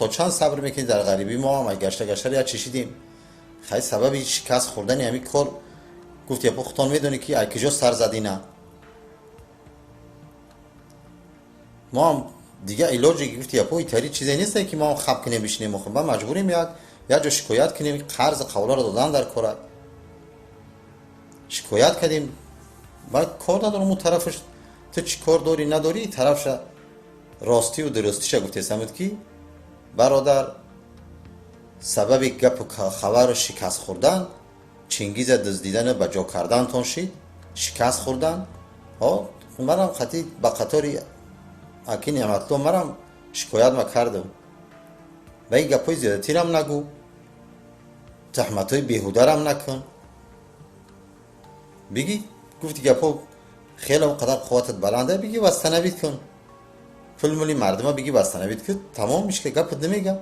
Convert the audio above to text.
تا چند صبر میکنی در غریبی؟ ما هم گشته یا چشیدیم خیلی سبب شکست خوردن همین کار. گفت یا خودتان میدونی که از کجا سر زدی؟ نه ما هم دیگه علاجی گفت یا پوی تری چیزی نیست که ما هم خب کنیم بشینیم خب ما مجبوریم یا جا شکایت کنیم قرض قولا رو دادن در کار شکایت کردیم. بعد کار ندارم اون طرفش تو چی کار داری نداری طرفش راستی و درستیش گفته سمت کی برادر سبب گپ و خبر شکست خوردن چنگیز دزدیدن به جا کردن تون شید شکست خوردن ها مرم خطی با قطاری اکی نعمتلو مرم شکایت ما کردم و این گپای زیادتی رم نگو زحمتای بیهوده رم نکن بگی گفتی گپا خیلی قدر قوتت بلنده بگی بستنوید کن فیلمولی مردم بگی بستنوید کن تمام میشه که گپت نمیگم